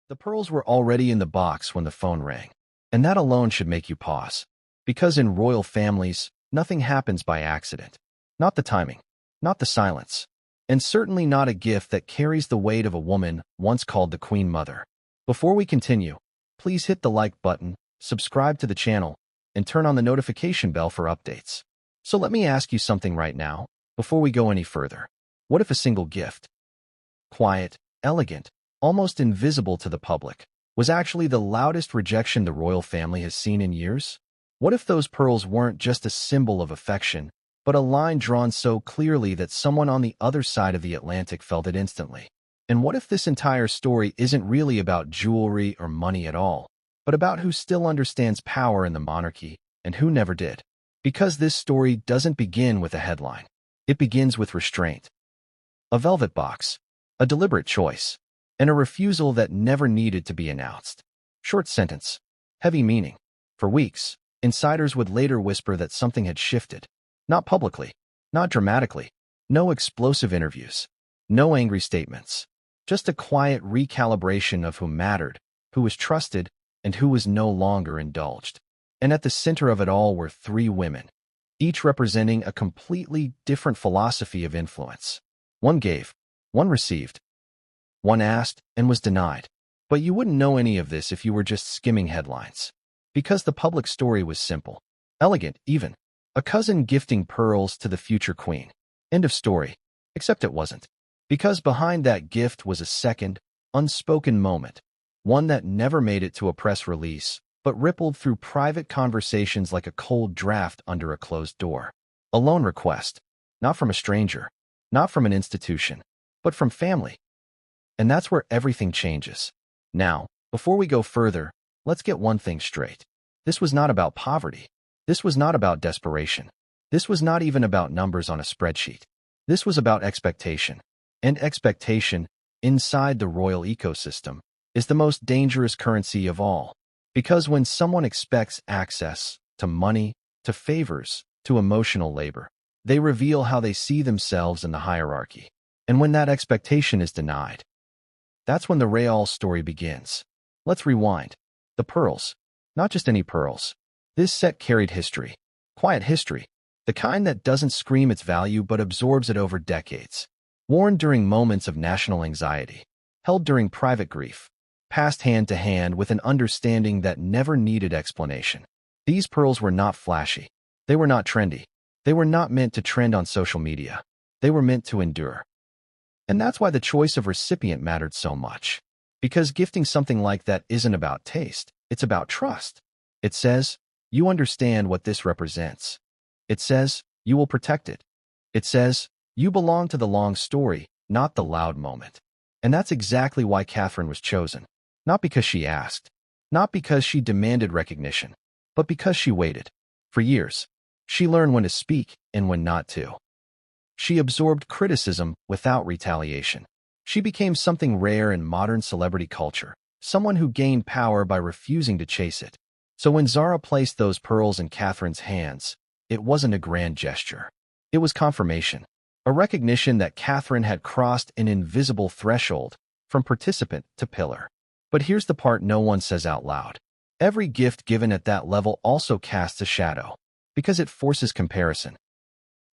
The pearls were already in the box when the phone rang, and that alone should make you pause. Because in royal families, nothing happens by accident. Not the timing, not the silence, and certainly not a gift that carries the weight of a woman once called the Queen Mother. Before we continue, please hit the like button, subscribe to the channel, and turn on the notification bell for updates. So let me ask you something right now, before we go any further. What if a single gift, quiet, elegant, almost invisible to the public, was actually the loudest rejection the royal family has seen in years? What if those pearls weren't just a symbol of affection, but a line drawn so clearly that someone on the other side of the Atlantic felt it instantly? And what if this entire story isn't really about jewelry or money at all, but about who still understands power in the monarchy and who never did? Because this story doesn't begin with a headline. It begins with restraint. A velvet box, a deliberate choice, and a refusal that never needed to be announced. Short sentence, heavy meaning. For weeks, insiders would later whisper that something had shifted. Not publicly, not dramatically, no explosive interviews, no angry statements, just a quiet recalibration of who mattered, who was trusted, and who was no longer indulged. And at the center of it all were three women, each representing a completely different philosophy of influence. One gave, one received, one asked and was denied. But you wouldn't know any of this if you were just skimming headlines. Because the public story was simple, elegant even. A cousin gifting pearls to the future queen. End of story. Except it wasn't. Because behind that gift was a second, unspoken moment. One that never made it to a press release, but rippled through private conversations like a cold draft under a closed door. A loan request. Not from a stranger. Not from an institution. But from family. And that's where everything changes. Now, before we go further, let's get one thing straight. This was not about poverty. This was not about desperation. This was not even about numbers on a spreadsheet. This was about expectation. And expectation, inside the royal ecosystem, is the most dangerous currency of all. Because when someone expects access to money, to favors, to emotional labor, they reveal how they see themselves in the hierarchy. And when that expectation is denied, that's when the royal story begins. Let's rewind. The pearls. Not just any pearls. This set carried history. Quiet history. The kind that doesn't scream its value but absorbs it over decades. Worn during moments of national anxiety. Held during private grief. Passed hand to hand with an understanding that never needed explanation. These pearls were not flashy. They were not trendy. They were not meant to trend on social media. They were meant to endure. And that's why the choice of recipient mattered so much. Because gifting something like that isn't about taste, it's about trust. It says, you understand what this represents. It says, you will protect it. It says, you belong to the long story, not the loud moment. And that's exactly why Catherine was chosen. Not because she asked, not because she demanded recognition, but because she waited. For years, she learned when to speak and when not to. She absorbed criticism without retaliation. She became something rare in modern celebrity culture, someone who gained power by refusing to chase it. So when Zara placed those pearls in Catherine's hands, it wasn't a grand gesture. It was confirmation, a recognition that Catherine had crossed an invisible threshold from participant to pillar. But here's the part no one says out loud. Every gift given at that level also casts a shadow, because it forces comparison.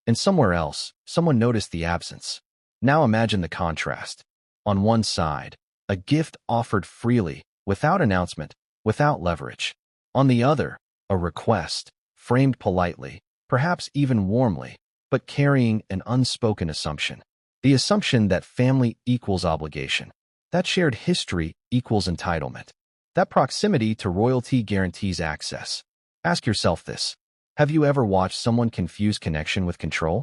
And somewhere else, someone noticed the absence. Now imagine the contrast. On one side, a gift offered freely, without announcement, without leverage. On the other, a request, framed politely, perhaps even warmly, but carrying an unspoken assumption. The assumption that family equals obligation. That shared history equals entitlement. That proximity to royalty guarantees access. Ask yourself this. Have you ever watched someone confuse connection with control?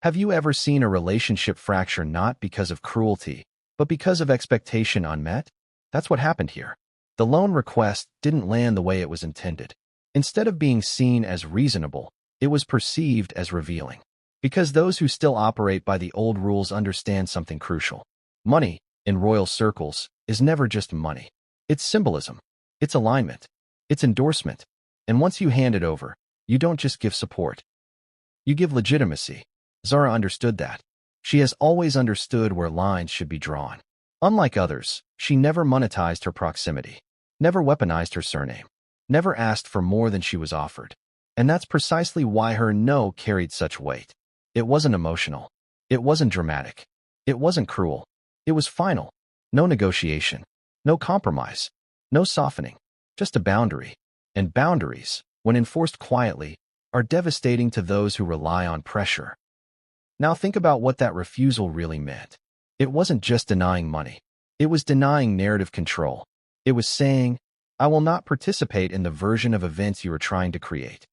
Have you ever seen a relationship fracture not because of cruelty, but because of expectation unmet? That's what happened here. The loan request didn't land the way it was intended. Instead of being seen as reasonable, it was perceived as revealing. Because those who still operate by the old rules understand something crucial. Money, in royal circles, is never just money. It's symbolism. It's alignment. It's endorsement. And once you hand it over, you don't just give support. You give legitimacy. Zara understood that. She has always understood where lines should be drawn. Unlike others, she never monetized her proximity, never weaponized her surname, never asked for more than she was offered. And that's precisely why her no carried such weight. It wasn't emotional. It wasn't dramatic. It wasn't cruel. It was final. No negotiation. No compromise. No softening. Just a boundary. And boundaries, when enforced quietly, are devastating to those who rely on pressure. Now think about what that refusal really meant. It wasn't just denying money. It was denying narrative control. It was saying, I will not participate in the version of events you are trying to create.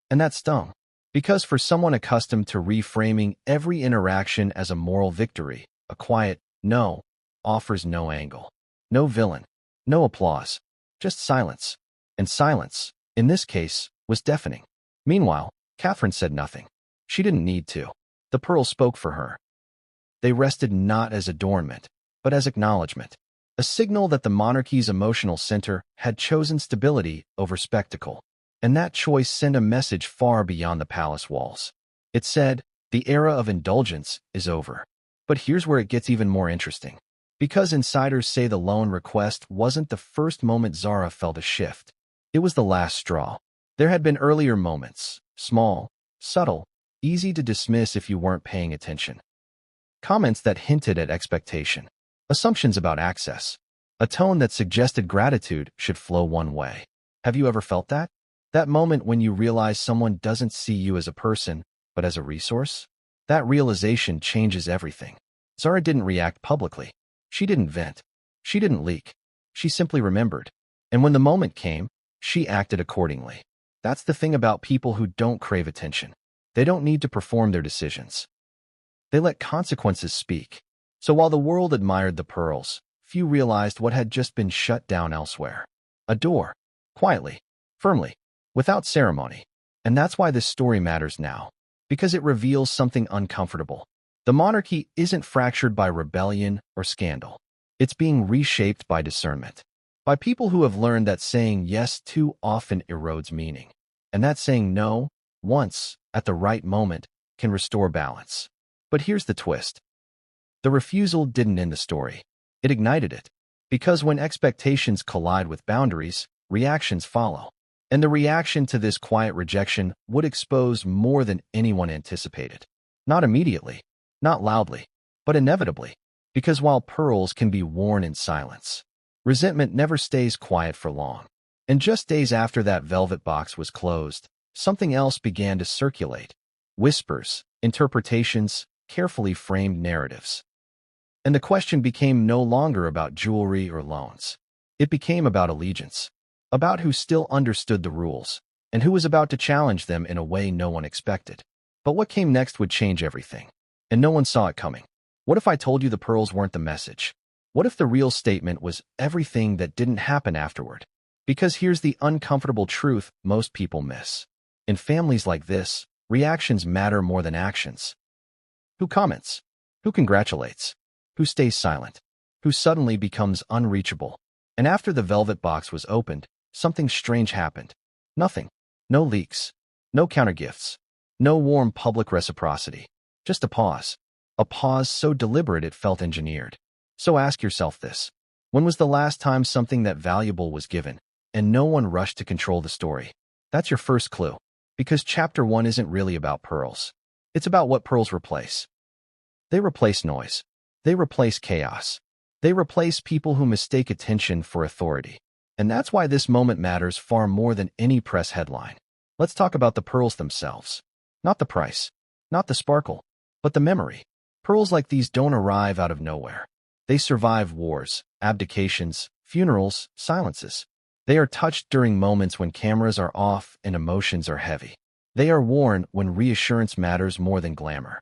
And that stung. Because for someone accustomed to reframing every interaction as a moral victory, a quiet no offers no angle, no villain, no applause, just silence. And silence, in this case, was deafening. Meanwhile, Catherine said nothing. She didn't need to. The pearls spoke for her. They rested not as adornment, but as acknowledgement, a signal that the monarchy's emotional center had chosen stability over spectacle. And that choice sent a message far beyond the palace walls. It said, the era of indulgence is over. But here's where it gets even more interesting. Because insiders say the loan request wasn't the first moment Zara felt a shift. It was the last straw. There had been earlier moments, small, subtle, easy to dismiss if you weren't paying attention. Comments that hinted at expectation, assumptions about access, a tone that suggested gratitude should flow one way. Have you ever felt that? That moment when you realize someone doesn't see you as a person, but as a resource? That realization changes everything. Zara didn't react publicly. She didn't vent. She didn't leak. She simply remembered. And when the moment came, she acted accordingly. That's the thing about people who don't crave attention. They don't need to perform their decisions. They let consequences speak. So while the world admired the pearls, few realized what had just been shut down elsewhere. A door. Quietly. Firmly. Without ceremony. And that's why this story matters now. Because it reveals something uncomfortable. The monarchy isn't fractured by rebellion or scandal. It's being reshaped by discernment. By people who have learned that saying yes too often erodes meaning. And that saying no, once, at the right moment, can restore balance. But here's the twist. The refusal didn't end the story. It ignited it. Because when expectations collide with boundaries, reactions follow. And the reaction to this quiet rejection would expose more than anyone anticipated. Not immediately, not loudly, but inevitably. Because while pearls can be worn in silence, resentment never stays quiet for long. And just days after that velvet box was closed, something else began to circulate. Whispers, interpretations, carefully framed narratives. And the question became no longer about jewelry or loans. It became about allegiance. About who still understood the rules, and who was about to challenge them in a way no one expected. But what came next would change everything. And no one saw it coming. What if I told you the pearls weren't the message? What if the real statement was everything that didn't happen afterward? Because here's the uncomfortable truth most people miss. In families like this, reactions matter more than actions. Who comments? Who congratulates? Who stays silent? Who suddenly becomes unreachable? And after the velvet box was opened, something strange happened. Nothing. No leaks. No countergifts. No warm public reciprocity. Just a pause. A pause so deliberate it felt engineered. So ask yourself this. When was the last time something that valuable was given, and no one rushed to control the story? That's your first clue. Because chapter 1 isn't really about pearls. It's about what pearls replace. They replace noise. They replace chaos. They replace people who mistake attention for authority. And that's why this moment matters far more than any press headline. Let's talk about the pearls themselves. Not the price, not the sparkle, but the memory. Pearls like these don't arrive out of nowhere. They survive wars, abdications, funerals, silences. They are touched during moments when cameras are off and emotions are heavy. They are worn when reassurance matters more than glamour.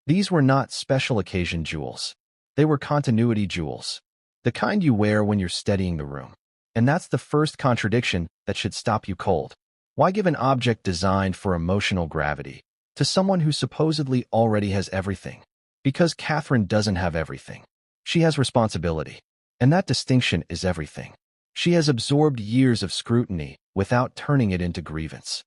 These were not special occasion jewels. They were continuity jewels. The kind you wear when you're steadying the room. And that's the first contradiction that should stop you cold. Why give an object designed for emotional gravity to someone who supposedly already has everything? Because Catherine doesn't have everything. She has responsibility. And that distinction is everything. She has absorbed years of scrutiny without turning it into grievance.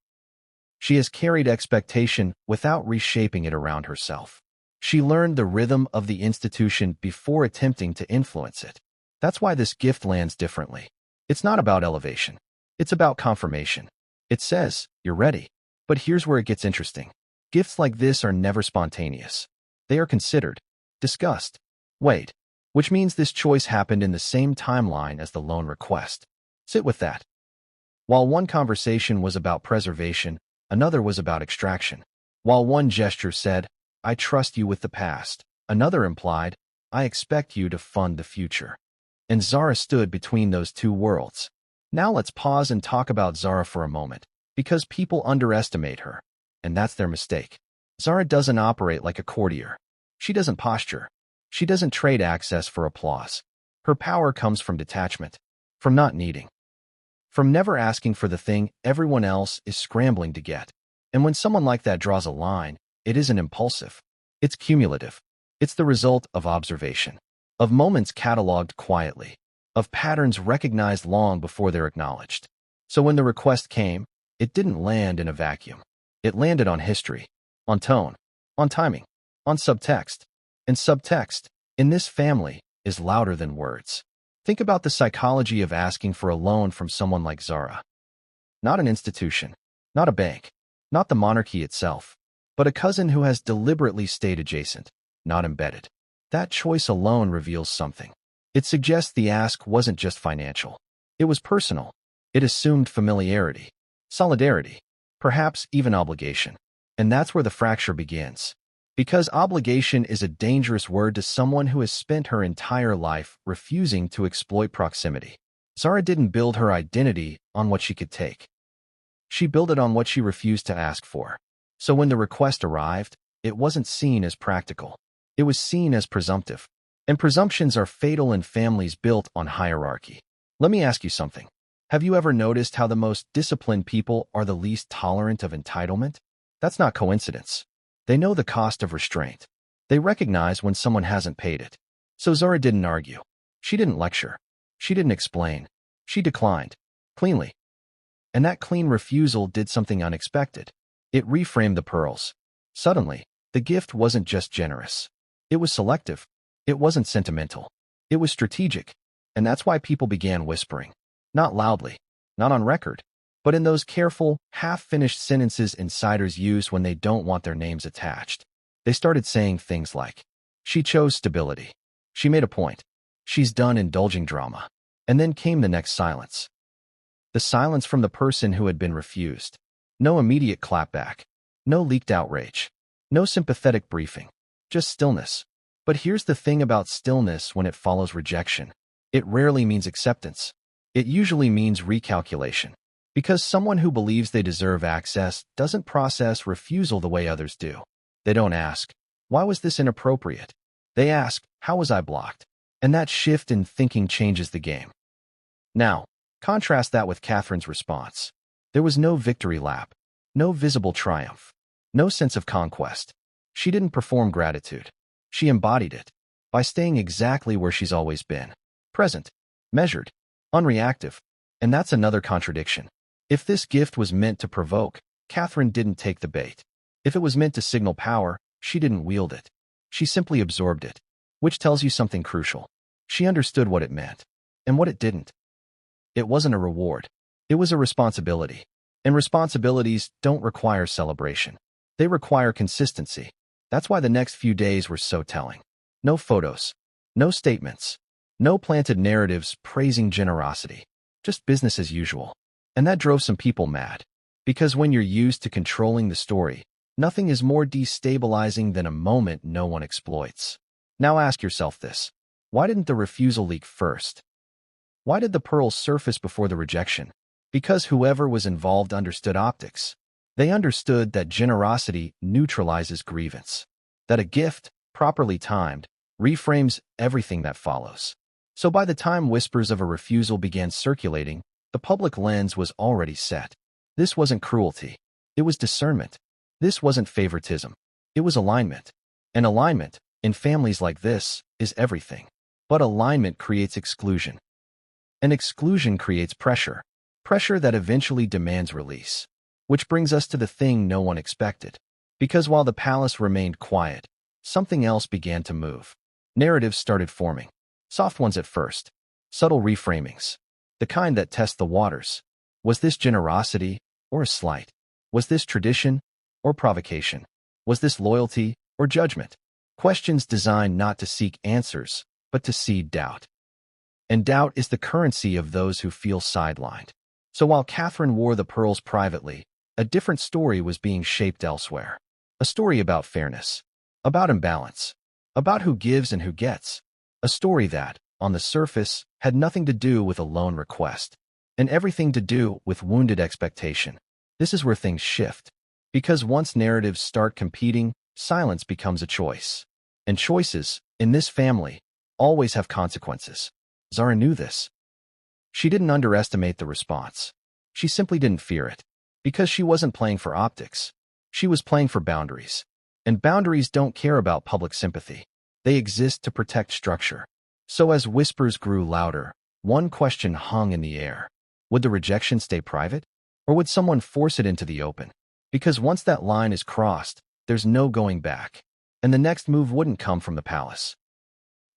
She has carried expectation without reshaping it around herself. She learned the rhythm of the institution before attempting to influence it. That's why this gift lands differently. It's not about elevation. It's about confirmation. It says, you're ready. But here's where it gets interesting. Gifts like this are never spontaneous. They are considered, discussed, weighed, which means this choice happened in the same timeline as the loan request. Sit with that. While one conversation was about preservation, another was about extraction. While one gesture said, I trust you with the past, another implied, I expect you to fund the future. And Zara stood between those two worlds. Now let's pause and talk about Zara for a moment, because people underestimate her, and that's their mistake. Zara doesn't operate like a courtier. She doesn't posture. She doesn't trade access for applause. Her power comes from detachment, from not needing, from never asking for the thing everyone else is scrambling to get. And when someone like that draws a line, it isn't impulsive. It's cumulative. It's the result of observation, of moments cataloged quietly, of patterns recognized long before they're acknowledged. So when the request came, it didn't land in a vacuum. It landed on history, on tone, on timing, on subtext. And subtext, in this family, is louder than words. Think about the psychology of asking for a loan from someone like Zara. Not an institution, not a bank, not the monarchy itself, but a cousin who has deliberately stayed adjacent, not embedded. That choice alone reveals something. It suggests the ask wasn't just financial. It was personal. It assumed familiarity, solidarity, perhaps even obligation. And that's where the fracture begins. Because obligation is a dangerous word to someone who has spent her entire life refusing to exploit proximity. Zara didn't build her identity on what she could take. She built it on what she refused to ask for. So when the request arrived, it wasn't seen as practical. It was seen as presumptive. And presumptions are fatal in families built on hierarchy. Let me ask you something. Have you ever noticed how the most disciplined people are the least tolerant of entitlement? That's not coincidence. They know the cost of restraint. They recognize when someone hasn't paid it. So Zara didn't argue. She didn't lecture. She didn't explain. She declined. Cleanly. And that clean refusal did something unexpected. It reframed the pearls. Suddenly, the gift wasn't just generous. It was selective. It wasn't sentimental. It was strategic. And that's why people began whispering. Not loudly, not on record, but in those careful, half-finished sentences insiders use when they don't want their names attached. They started saying things like, she chose stability. She made a point. She's done indulging drama. And then came the next silence. The silence from the person who had been refused. No immediate clapback. No leaked outrage. No sympathetic briefing. Just stillness. But here's the thing about stillness when it follows rejection. It rarely means acceptance. It usually means recalculation. Because someone who believes they deserve access doesn't process refusal the way others do. They don't ask, why was this inappropriate? They ask, how was I blocked? And that shift in thinking changes the game. Now, contrast that with Catherine's response. There was no victory lap, no visible triumph, no sense of conquest. She didn't perform gratitude. She embodied it by staying exactly where she's always been. Present, measured, unreactive. And that's another contradiction. If this gift was meant to provoke, Catherine didn't take the bait. If it was meant to signal power, she didn't wield it. She simply absorbed it, which tells you something crucial. She understood what it meant, and what it didn't. It wasn't a reward. It was a responsibility. And responsibilities don't require celebration. They require consistency. That's why the next few days were so telling. No photos, no statements, no planted narratives praising generosity, just business as usual. And that drove some people mad. Because when you're used to controlling the story, nothing is more destabilizing than a moment no one exploits. Now ask yourself this. Why didn't the refusal leak first? Why did the pearls surface before the rejection? Because whoever was involved understood optics. They understood that generosity neutralizes grievance. That a gift, properly timed, reframes everything that follows. So by the time whispers of a refusal began circulating, the public lens was already set. This wasn't cruelty. It was discernment. This wasn't favoritism. It was alignment. And alignment, in families like this, is everything. But alignment creates exclusion. And exclusion creates pressure. Pressure that eventually demands release. Which brings us to the thing no one expected. Because while the palace remained quiet, something else began to move. Narratives started forming. Soft ones at first. Subtle reframings. The kind that test the waters. Was this generosity or a slight? Was this tradition or provocation? Was this loyalty or judgment? Questions designed not to seek answers, but to seed doubt. And doubt is the currency of those who feel sidelined. So while Catherine wore the pearls privately, a different story was being shaped elsewhere. A story about fairness, about imbalance, about who gives and who gets. A story that, on the surface, had nothing to do with a loan request, and everything to do with wounded expectation. This is where things shift. Because once narratives start competing, silence becomes a choice. And choices, in this family, always have consequences. Zara knew this. She didn't underestimate the response. She simply didn't fear it. Because she wasn't playing for optics. She was playing for boundaries. And boundaries don't care about public sympathy. They exist to protect structure. So as whispers grew louder, one question hung in the air. Would the rejection stay private? Or would someone force it into the open? Because once that line is crossed, there's no going back. And the next move wouldn't come from the palace.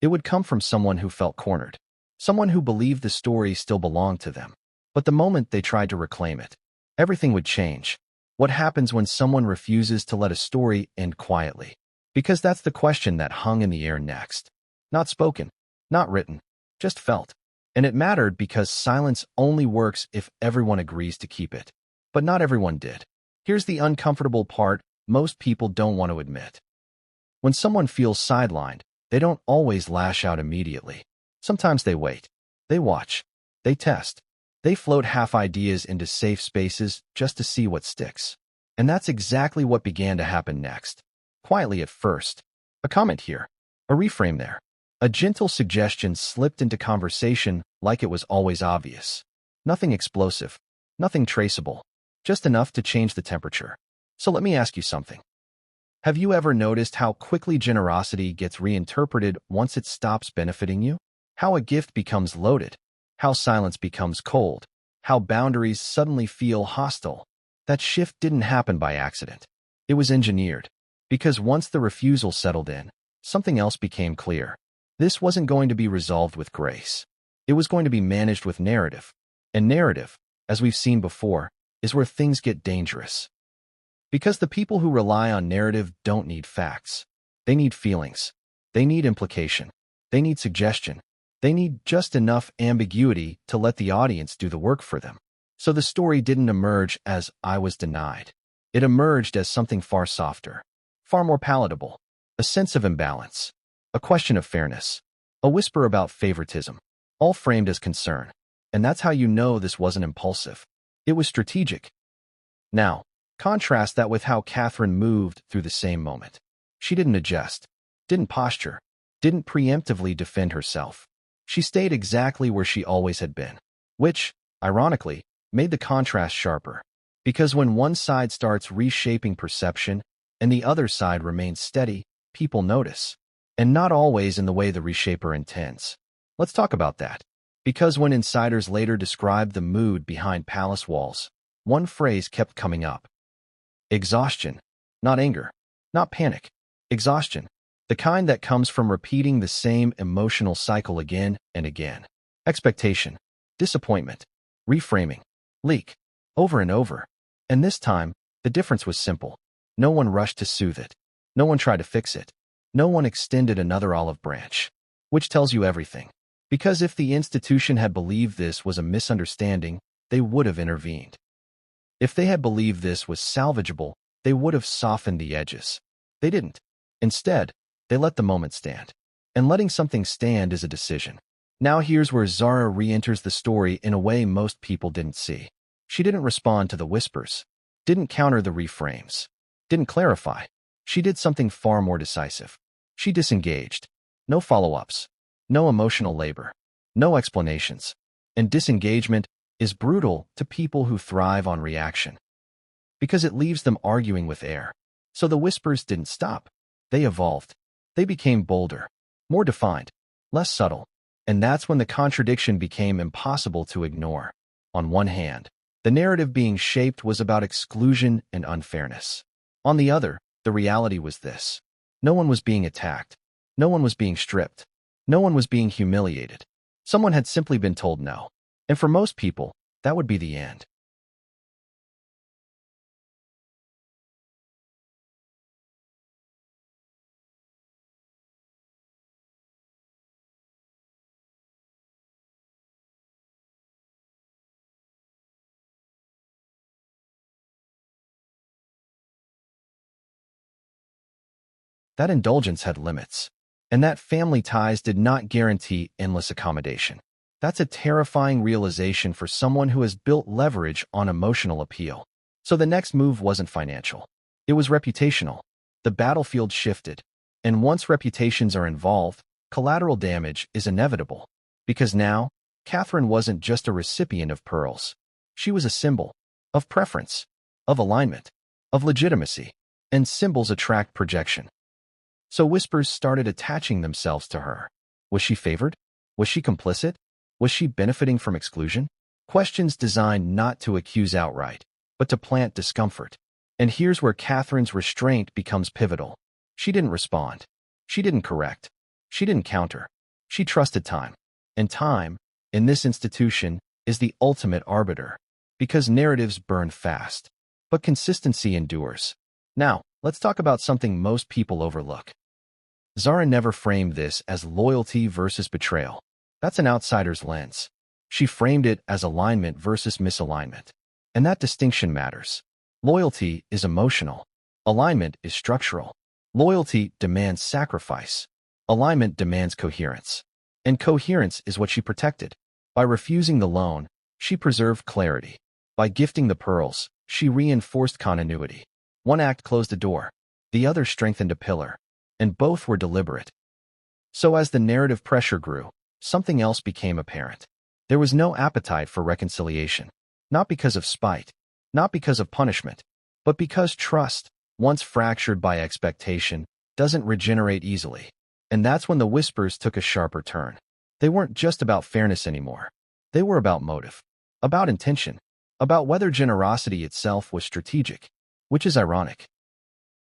It would come from someone who felt cornered. Someone who believed the story still belonged to them. But the moment they tried to reclaim it, everything would change. What happens when someone refuses to let a story end quietly? Because that's the question that hung in the air next. Not spoken, not written, just felt. And it mattered because silence only works if everyone agrees to keep it. But not everyone did. Here's the uncomfortable part most people don't want to admit. When someone feels sidelined, they don't always lash out immediately. Sometimes they wait. They watch. They test. They float half ideas into safe spaces just to see what sticks. And that's exactly what began to happen next. Quietly at first. A comment here. A reframe there. A gentle suggestion slipped into conversation like it was always obvious. Nothing explosive. Nothing traceable. Just enough to change the temperature. So let me ask you something. Have you ever noticed how quickly generosity gets reinterpreted once it stops benefiting you? How a gift becomes loaded? How silence becomes cold? How boundaries suddenly feel hostile? That shift didn't happen by accident. It was engineered. Because once the refusal settled in, something else became clear. This wasn't going to be resolved with grace. It was going to be managed with narrative. And narrative, as we've seen before, is where things get dangerous. Because the people who rely on narrative don't need facts. They need feelings. They need implication. They need suggestion. They need just enough ambiguity to let the audience do the work for them. So the story didn't emerge as "I was denied." It emerged as something far softer, far more palatable, a sense of imbalance, a question of fairness, a whisper about favoritism, all framed as concern. And that's how you know this wasn't impulsive. It was strategic. Now, contrast that with how Catherine moved through the same moment. She didn't adjust, didn't posture, didn't preemptively defend herself. She stayed exactly where she always had been, which, ironically, made the contrast sharper. Because when one side starts reshaping perception and the other side remains steady, people notice. And not always in the way the reshaper intends. Let's talk about that. Because when insiders later described the mood behind palace walls, one phrase kept coming up. Exhaustion. Not anger. Not panic. Exhaustion. The kind that comes from repeating the same emotional cycle again and again. Expectation. Disappointment. Reframing. Leak. Over and over. And this time, the difference was simple. No one rushed to soothe it. No one tried to fix it. No one extended another olive branch. Which tells you everything. Because if the institution had believed this was a misunderstanding, they would have intervened. If they had believed this was salvageable, they would have softened the edges. They didn't. Instead, they let the moment stand. And letting something stand is a decision. Now here's where Zara re-enters the story in a way most people didn't see. She didn't respond to the whispers, didn't counter the reframes, didn't clarify. She did something far more decisive. She disengaged. No follow-ups, no emotional labor, no explanations. And disengagement is brutal to people who thrive on reaction. Because it leaves them arguing with air. So the whispers didn't stop. They evolved. They became bolder, more defined, less subtle. And that's when the contradiction became impossible to ignore. On one hand, the narrative being shaped was about exclusion and unfairness. On the other, the reality was this. No one was being attacked. No one was being stripped. No one was being humiliated. Someone had simply been told no. And for most people, that would be the end. That indulgence had limits. And that family ties did not guarantee endless accommodation. That's a terrifying realization for someone who has built leverage on emotional appeal. So the next move wasn't financial. It was reputational. The battlefield shifted. And once reputations are involved, collateral damage is inevitable. Because now, Catherine wasn't just a recipient of pearls. She was a symbol of preference, of alignment, of legitimacy. And symbols attract projection. So whispers started attaching themselves to her. Was she favored? Was she complicit? Was she benefiting from exclusion? Questions designed not to accuse outright, but to plant discomfort. And here's where Catherine's restraint becomes pivotal. She didn't respond. She didn't correct. She didn't counter. She trusted time. And time, in this institution, is the ultimate arbiter. Because narratives burn fast. But consistency endures. Now, let's talk about something most people overlook. Zara never framed this as loyalty versus betrayal. That's an outsider's lens. She framed it as alignment versus misalignment. And that distinction matters. Loyalty is emotional. Alignment is structural. Loyalty demands sacrifice. Alignment demands coherence. And coherence is what she protected. By refusing the loan, she preserved clarity. By gifting the pearls, she reinforced continuity. One act closed a door. The other strengthened a pillar. And both were deliberate. So as the narrative pressure grew, something else became apparent. There was no appetite for reconciliation. Not because of spite, not because of punishment, but because trust, once fractured by expectation, doesn't regenerate easily. And that's when the whispers took a sharper turn. They weren't just about fairness anymore. They were about motive, about intention, about whether generosity itself was strategic, which is ironic.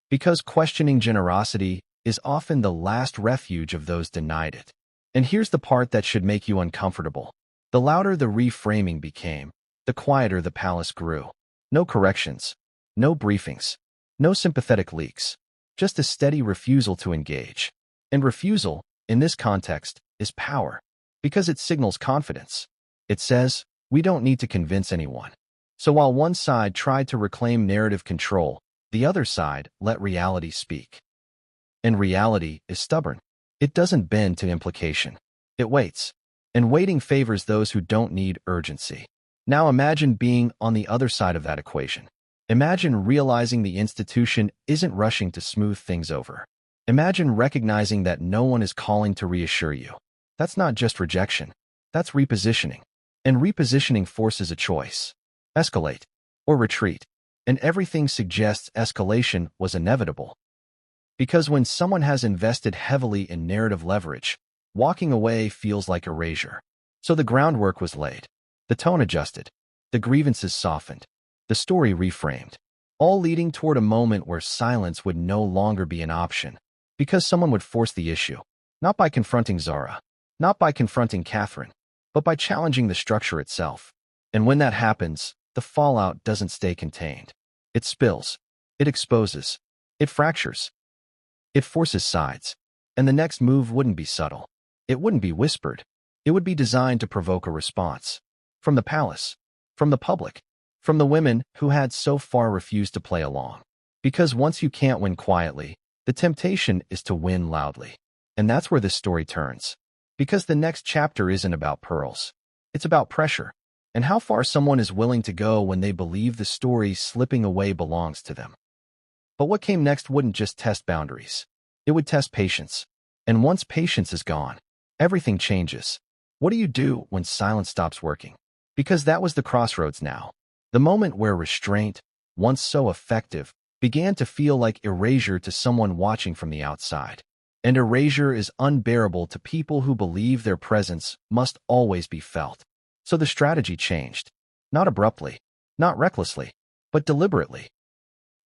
Because questioning generosity is often the last refuge of those denied it. And here's the part that should make you uncomfortable. The louder the reframing became, the quieter the palace grew. No corrections, no briefings, no sympathetic leaks, just a steady refusal to engage. And refusal, in this context, is power, because it signals confidence. It says, we don't need to convince anyone. So while one side tried to reclaim narrative control, the other side let reality speak. And reality is stubborn. It doesn't bend to implication. It waits. And waiting favors those who don't need urgency. Now imagine being on the other side of that equation. Imagine realizing the institution isn't rushing to smooth things over. Imagine recognizing that no one is calling to reassure you. That's not just rejection. That's repositioning. And repositioning forces a choice. Escalate or retreat. And everything suggests escalation was inevitable. Because when someone has invested heavily in narrative leverage, walking away feels like erasure. So the groundwork was laid. The tone adjusted. The grievances softened. The story reframed. All leading toward a moment where silence would no longer be an option. Because someone would force the issue. Not by confronting Zara. Not by confronting Catherine. But by challenging the structure itself. And when that happens, the fallout doesn't stay contained. It spills. It exposes. It fractures. It forces sides. And the next move wouldn't be subtle. It wouldn't be whispered. It would be designed to provoke a response. From the palace. From the public. From the women who had so far refused to play along. Because once you can't win quietly, the temptation is to win loudly. And that's where this story turns. Because the next chapter isn't about pearls. It's about pressure. And how far someone is willing to go when they believe the story slipping away belongs to them. But what came next wouldn't just test boundaries. It would test patience. And once patience is gone, everything changes. What do you do when silence stops working? Because that was the crossroads now. The moment where restraint, once so effective, began to feel like erasure to someone watching from the outside. And erasure is unbearable to people who believe their presence must always be felt. So the strategy changed. Not abruptly, not recklessly, but deliberately.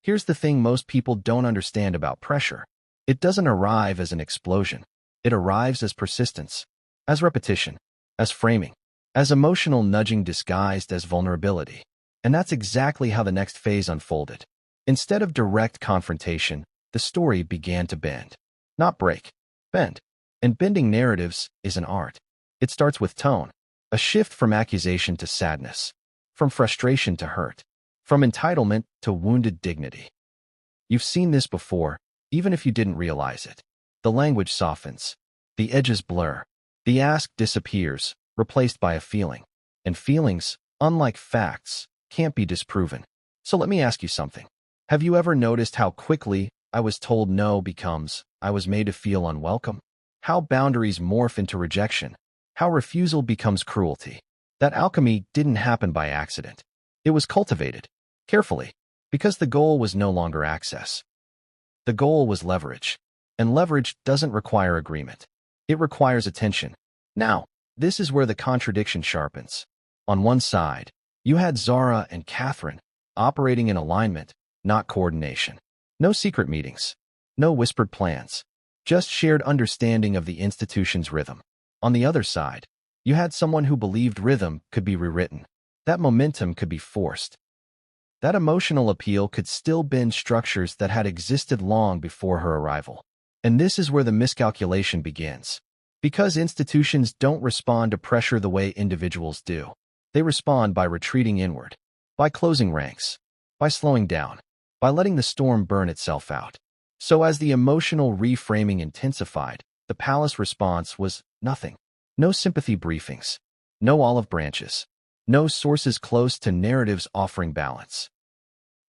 Here's the thing most people don't understand about pressure. It doesn't arrive as an explosion. It arrives as persistence, as repetition, as framing, as emotional nudging disguised as vulnerability. And that's exactly how the next phase unfolded. Instead of direct confrontation, the story began to bend. Not break, bend. And bending narratives is an art. It starts with tone, a shift from accusation to sadness, from frustration to hurt, from entitlement to wounded dignity. You've seen this before, even if you didn't realize it. The language softens, the edges blur, the ask disappears, replaced by a feeling. And feelings, unlike facts, can't be disproven. So let me ask you something. Have you ever noticed how quickly "I was told no" becomes "I was made to feel unwelcome"? How boundaries morph into rejection? How refusal becomes cruelty? That alchemy didn't happen by accident. It was cultivated, carefully, because the goal was no longer access. The goal was leverage. And leverage doesn't require agreement. It requires attention. Now, this is where the contradiction sharpens. On one side, you had Zara and Catherine operating in alignment, not coordination. No secret meetings. No whispered plans. Just shared understanding of the institution's rhythm. On the other side, you had someone who believed rhythm could be rewritten. That momentum could be forced. That emotional appeal could still bend structures that had existed long before her arrival. And this is where the miscalculation begins. Because institutions don't respond to pressure the way individuals do. They respond by retreating inward, by closing ranks, by slowing down, by letting the storm burn itself out. So as the emotional reframing intensified, the palace response was nothing. No sympathy briefings, no olive branches, no sources close to narratives offering balance.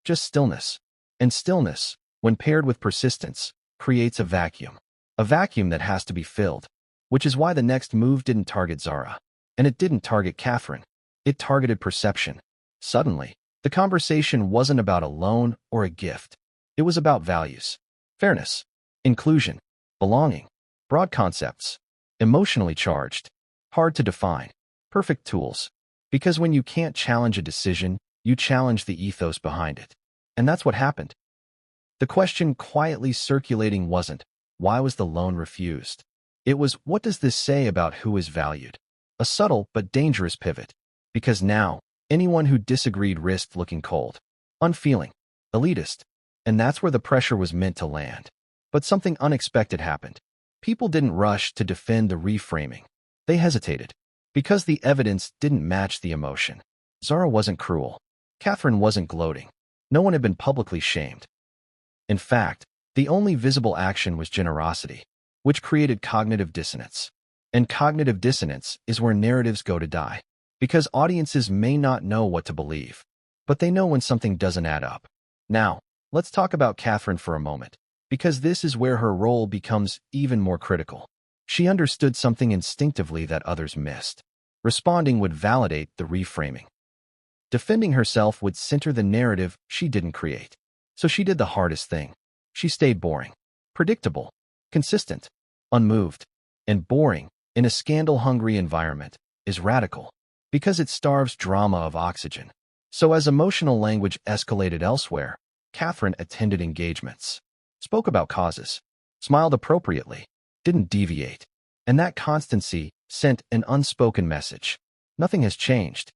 Just stillness. And stillness, when paired with persistence, creates a vacuum. A vacuum that has to be filled. Which is why the next move didn't target Zara. And it didn't target Catherine. It targeted perception. Suddenly, the conversation wasn't about a loan or a gift. It was about values. Fairness. Inclusion. Belonging. Broad concepts. Emotionally charged. Hard to define. Perfect tools. Because when you can't challenge a decision, you challenge the ethos behind it. And that's what happened. The question quietly circulating wasn't, why was the loan refused? It was, what does this say about who is valued? A subtle but dangerous pivot. Because now, anyone who disagreed risked looking cold, unfeeling, elitist. And that's where the pressure was meant to land. But something unexpected happened. People didn't rush to defend the reframing. They hesitated. Because the evidence didn't match the emotion. Zara wasn't cruel. Catherine wasn't gloating. No one had been publicly shamed. In fact, the only visible action was generosity, which created cognitive dissonance. And cognitive dissonance is where narratives go to die. Because audiences may not know what to believe, but they know when something doesn't add up. Now, let's talk about Catherine for a moment, because this is where her role becomes even more critical. She understood something instinctively that others missed. Responding would validate the reframing. Defending herself would center the narrative she didn't create. So she did the hardest thing. She stayed boring, predictable, consistent, unmoved. And boring, in a scandal-hungry environment, is radical, because it starves drama of oxygen. So as emotional language escalated elsewhere, Catherine attended engagements, spoke about causes, smiled appropriately, didn't deviate. And that constancy sent an unspoken message. Nothing has changed.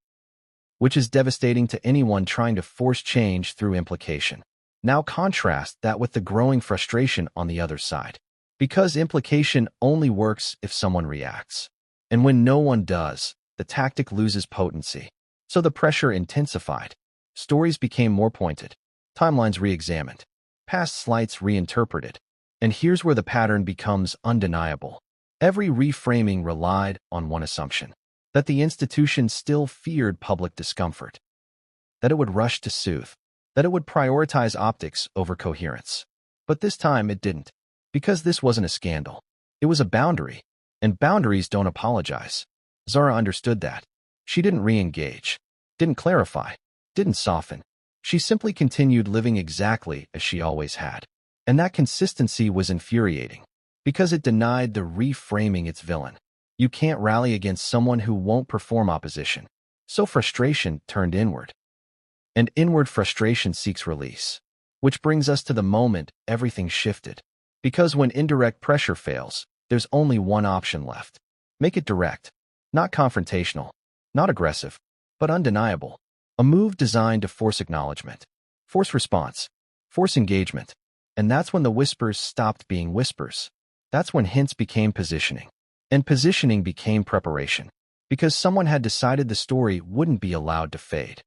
Which is devastating to anyone trying to force change through implication. Now contrast that with the growing frustration on the other side. Because implication only works if someone reacts. And when no one does, the tactic loses potency. So the pressure intensified. Stories became more pointed. Timelines re-examined. Past slights reinterpreted. And here's where the pattern becomes undeniable. Every reframing relied on one assumption. That the institution still feared public discomfort. That it would rush to soothe. That it would prioritize optics over coherence. But this time it didn't. Because this wasn't a scandal. It was a boundary. And boundaries don't apologize. Zara understood that. She didn't re-engage. Didn't clarify. Didn't soften. She simply continued living exactly as she always had. And that consistency was infuriating. Because it denied the reframing its villain. You can't rally against someone who won't perform opposition. So frustration turned inward. And inward frustration seeks release. Which brings us to the moment everything shifted. Because when indirect pressure fails, there's only one option left. Make it direct. Not confrontational. Not aggressive. But undeniable. A move designed to force acknowledgement. Force response. Force engagement. And that's when the whispers stopped being whispers. That's when hints became positioning. And positioning became preparation. Because someone had decided the story wouldn't be allowed to fade.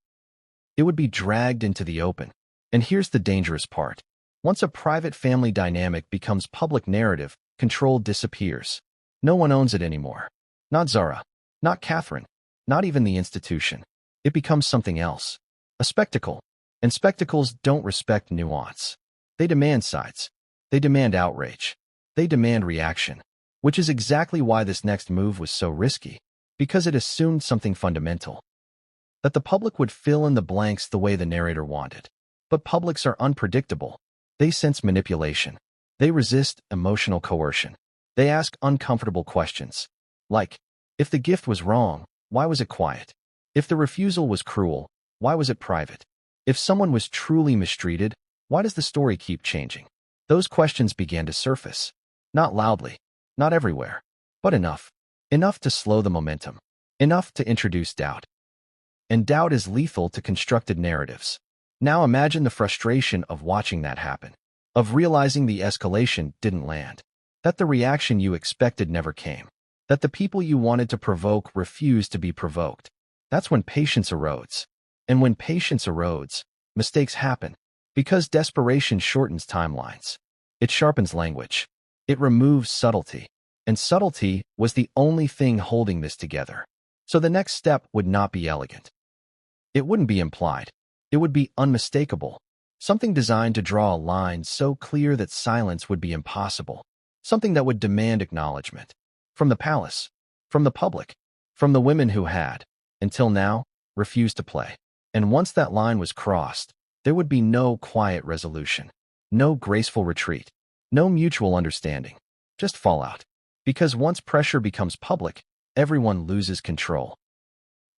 It would be dragged into the open. And here's the dangerous part. Once a private family dynamic becomes public narrative, control disappears. No one owns it anymore. Not Zara. Not Catherine. Not even the institution. It becomes something else. A spectacle. And spectacles don't respect nuance. They demand sides. They demand outrage. They demand reaction. Which is exactly why this next move was so risky. Because it assumed something fundamental. That the public would fill in the blanks the way the narrator wanted. But publics are unpredictable. They sense manipulation. They resist emotional coercion. They ask uncomfortable questions. Like, if the gift was wrong, why was it quiet? If the refusal was cruel, why was it private? If someone was truly mistreated, why does the story keep changing? Those questions began to surface. Not loudly, not everywhere, but enough. Enough to slow the momentum. Enough to introduce doubt. And doubt is lethal to constructed narratives. Now imagine the frustration of watching that happen. Of realizing the escalation didn't land. That the reaction you expected never came. That the people you wanted to provoke refused to be provoked. That's when patience erodes. And when patience erodes, mistakes happen. Because desperation shortens timelines. It sharpens language. It removes subtlety. And subtlety was the only thing holding this together. So the next step would not be elegant. It wouldn't be implied. It would be unmistakable. Something designed to draw a line so clear that silence would be impossible. Something that would demand acknowledgement. From the palace. From the public. From the women who had, until now, refused to play. And once that line was crossed, there would be no quiet resolution. No graceful retreat. No mutual understanding. Just fallout. Because once pressure becomes public, everyone loses control.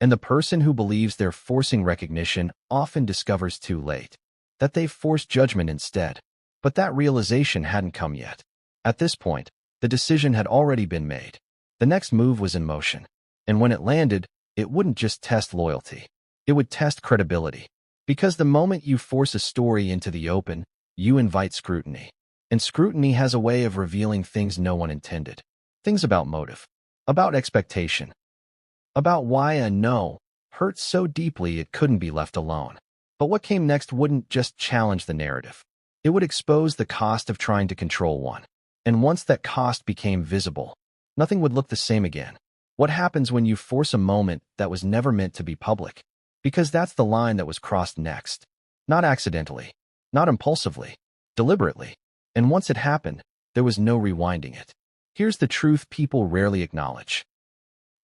And the person who believes they're forcing recognition often discovers too late that they've forced judgment instead. But that realization hadn't come yet. At this point, the decision had already been made. The next move was in motion. And when it landed, it wouldn't just test loyalty. It would test credibility. Because the moment you force a story into the open, you invite scrutiny. And scrutiny has a way of revealing things no one intended. Things about motive. About expectation. About why a no hurt so deeply it couldn't be left alone. But what came next wouldn't just challenge the narrative. It would expose the cost of trying to control one. And once that cost became visible, nothing would look the same again. What happens when you force a moment that was never meant to be public? Because that's the line that was crossed next. Not accidentally. Not impulsively. Deliberately. And once it happened, there was no rewinding it. Here's the truth people rarely acknowledge.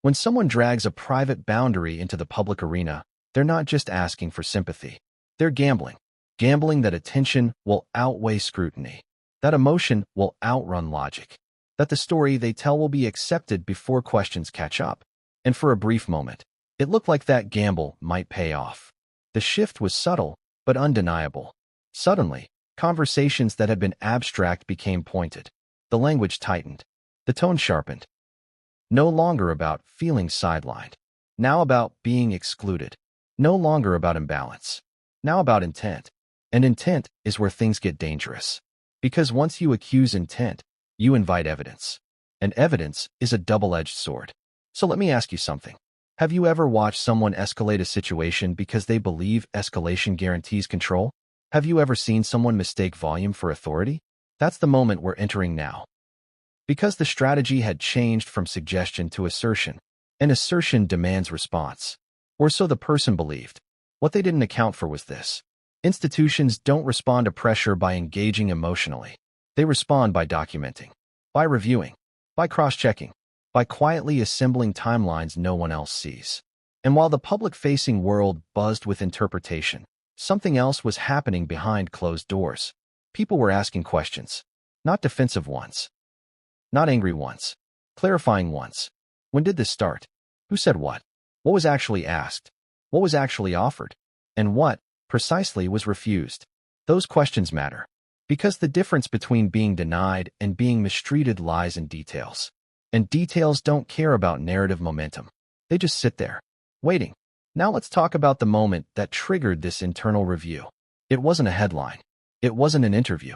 When someone drags a private boundary into the public arena, they're not just asking for sympathy. They're gambling. Gambling that attention will outweigh scrutiny. That emotion will outrun logic. That the story they tell will be accepted before questions catch up. And for a brief moment, it looked like that gamble might pay off. The shift was subtle, but undeniable. Suddenly, conversations that had been abstract became pointed. The language tightened. The tone sharpened. No longer about feeling sidelined. Now about being excluded. No longer about imbalance. Now about intent. And intent is where things get dangerous. Because once you accuse intent, you invite evidence. And evidence is a double-edged sword. So let me ask you something. Have you ever watched someone escalate a situation because they believe escalation guarantees control? Have you ever seen someone mistake volume for authority? That's the moment we're entering now. Because the strategy had changed from suggestion to assertion, and assertion demands response. Or so the person believed. What they didn't account for was this. Institutions don't respond to pressure by engaging emotionally. They respond by documenting, by reviewing, by cross-checking, by quietly assembling timelines no one else sees. And while the public-facing world buzzed with interpretation, something else was happening behind closed doors. People were asking questions, not defensive ones, not angry ones, clarifying ones. When did this start? Who said what? What was actually asked? What was actually offered? And what, precisely, was refused? Those questions matter. Because the difference between being denied and being mistreated lies in details. And details don't care about narrative momentum. They just sit there, waiting. Now let's talk about the moment that triggered this internal review. It wasn't a headline. It wasn't an interview.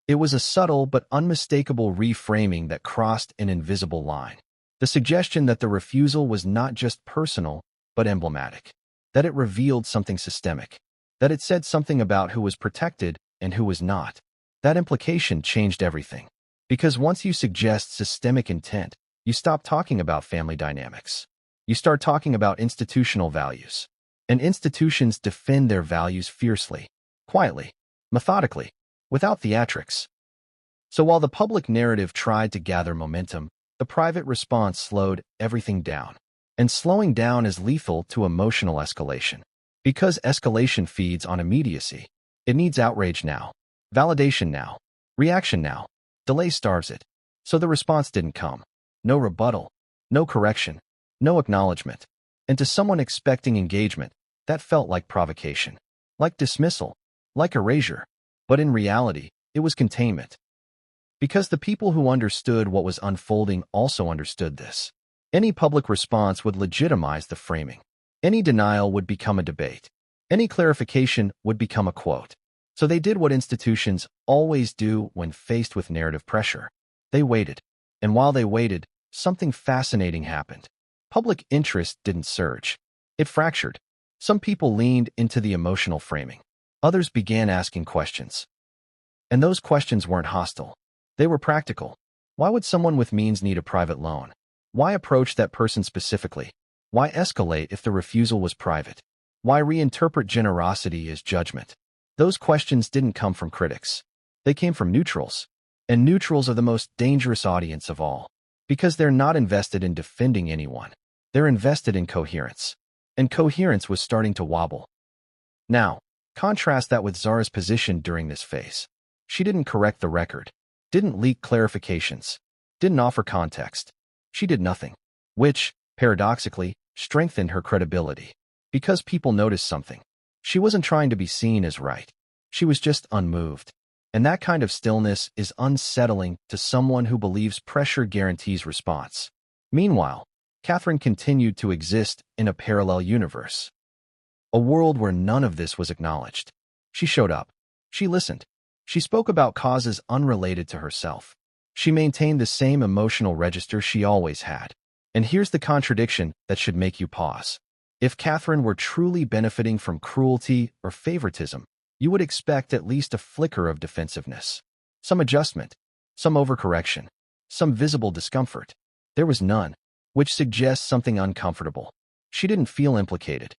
It was a subtle but unmistakable reframing that crossed an invisible line. The suggestion that the refusal was not just personal, but emblematic. That it revealed something systemic. That it said something about who was protected and who was not. That implication changed everything. Because once you suggest systemic intent, you stop talking about family dynamics. You start talking about institutional values. And institutions defend their values fiercely, quietly, methodically, without theatrics. So while the public narrative tried to gather momentum, the private response slowed everything down. And slowing down is lethal to emotional escalation. Because escalation feeds on immediacy. It needs outrage now, validation now, reaction now. Delay starves it. So the response didn't come. No rebuttal, no correction, no acknowledgement. And to someone expecting engagement, that felt like provocation, like dismissal, like erasure. But in reality, it was containment. Because the people who understood what was unfolding also understood this. Any public response would legitimize the framing. Any denial would become a debate. Any clarification would become a quote. So they did what institutions always do when faced with narrative pressure. They waited. And while they waited, something fascinating happened. Public interest didn't surge. It fractured. Some people leaned into the emotional framing. Others began asking questions. And those questions weren't hostile. They were practical. Why would someone with means need a private loan? Why approach that person specifically? Why escalate if the refusal was private? Why reinterpret generosity as judgment? Those questions didn't come from critics. They came from neutrals. And neutrals are the most dangerous audience of all. Because they're not invested in defending anyone. They're invested in coherence. And coherence was starting to wobble. Now, contrast that with Zara's position during this phase. She didn't correct the record. Didn't leak clarifications. Didn't offer context. She did nothing. Which, paradoxically, strengthened her credibility. Because people noticed something. She wasn't trying to be seen as right. She was just unmoved. And that kind of stillness is unsettling to someone who believes pressure guarantees response. Meanwhile, Catherine continued to exist in a parallel universe. A world where none of this was acknowledged. She showed up. She listened. She spoke about causes unrelated to herself. She maintained the same emotional register she always had. And here's the contradiction that should make you pause. If Catherine were truly benefiting from cruelty or favoritism, you would expect at least a flicker of defensiveness. Some adjustment, some overcorrection, some visible discomfort. There was none, which suggests something uncomfortable. She didn't feel implicated.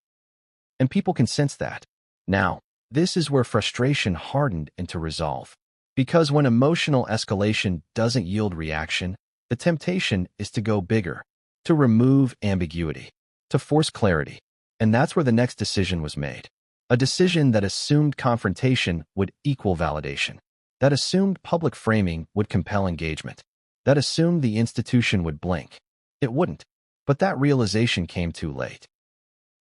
And people can sense that. Now, this is where frustration hardened into resolve. Because when emotional escalation doesn't yield reaction, the temptation is to go bigger, to remove ambiguity, to force clarity. And that's where the next decision was made. A decision that assumed confrontation would equal validation. That assumed public framing would compel engagement. That assumed the institution would blink. It wouldn't. But that realization came too late.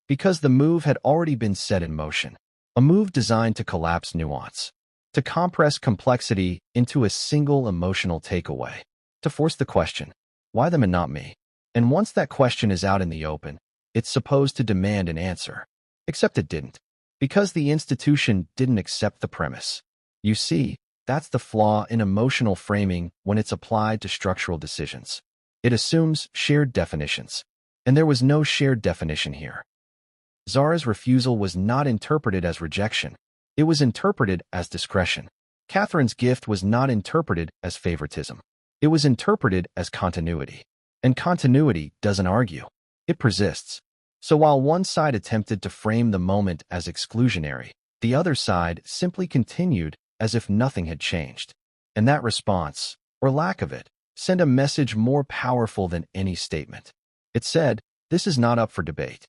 Because the move had already been set in motion. A move designed to collapse nuance. To compress complexity into a single emotional takeaway. To force the question, why them and not me? And once that question is out in the open, it's supposed to demand an answer. Except it didn't. Because the institution didn't accept the premise. You see, that's the flaw in emotional framing when it's applied to structural decisions. It assumes shared definitions. And there was no shared definition here. Zara's refusal was not interpreted as rejection. It was interpreted as discretion. Catherine's gift was not interpreted as favoritism. It was interpreted as continuity. And continuity doesn't argue. It persists. So while one side attempted to frame the moment as exclusionary, the other side simply continued as if nothing had changed. And that response, or lack of it, sent a message more powerful than any statement. It said, "This is not up for debate."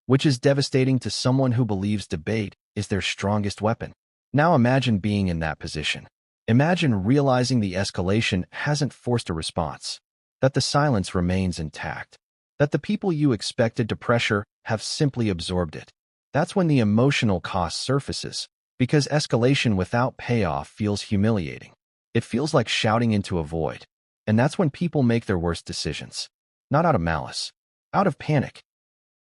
Which is devastating to someone who believes debate is their strongest weapon. Now imagine being in that position. Imagine realizing the escalation hasn't forced a response, that the silence remains intact, that the people you expected to pressure have simply absorbed it. That's when the emotional cost surfaces, Because escalation without payoff feels humiliating. It feels like shouting into a void. And that's when people make their worst decisions. Not out of malice, out of panic.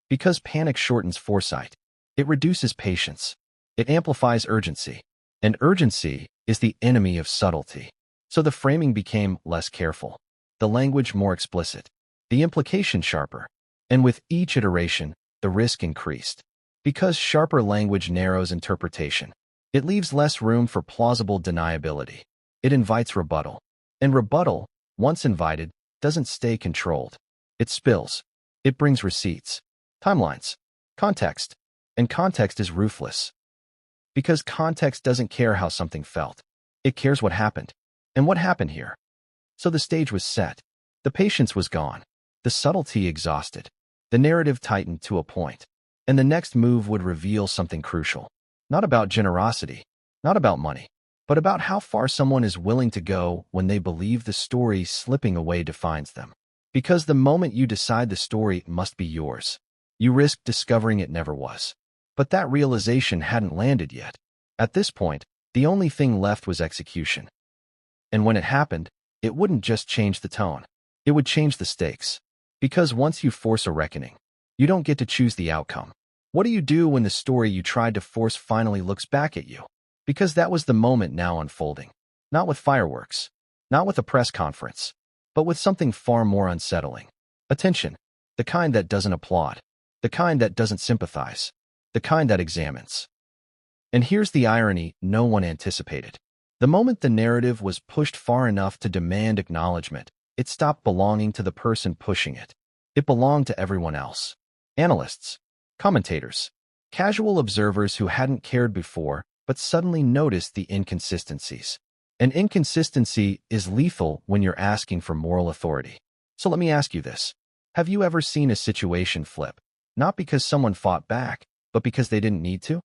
Because panic shortens foresight. It reduces patience. It amplifies urgency. And urgency is the enemy of subtlety. So the framing became less careful, the language more explicit, the implication sharper. And with each iteration, the risk increased. Because sharper language narrows interpretation. It leaves less room for plausible deniability. It invites rebuttal. And rebuttal, once invited, doesn't stay controlled. It spills. It brings receipts, timelines, context. And context is ruthless. Because context doesn't care how something felt. It cares what happened. And what happened here? So the stage was set. The patience was gone. The subtlety exhausted. The narrative tightened to a point. And the next move would reveal something crucial. Not about generosity, not about money, but about how far someone is willing to go when they believe the story slipping away defines them. Because the moment you decide the story must be yours, you risk discovering it never was. But that realization hadn't landed yet. At this point, the only thing left was execution. And when it happened, it wouldn't just change the tone. It would change the stakes. Because once you force a reckoning, you don't get to choose the outcome. What do you do when the story you tried to force finally looks back at you? Because that was the moment now unfolding. Not with fireworks, not with a press conference, but with something far more unsettling. Attention, the kind that doesn't applaud, the kind that doesn't sympathize, the kind that examines. And here's the irony no one anticipated. The moment the narrative was pushed far enough to demand acknowledgement, it stopped belonging to the person pushing it. It belonged to everyone else. Analysts, commentators, casual observers who hadn't cared before but suddenly noticed the inconsistencies. An inconsistency is lethal when you're asking for moral authority. So let me ask you this. Have you ever seen a situation flip? Not because someone fought back, but because they didn't need to?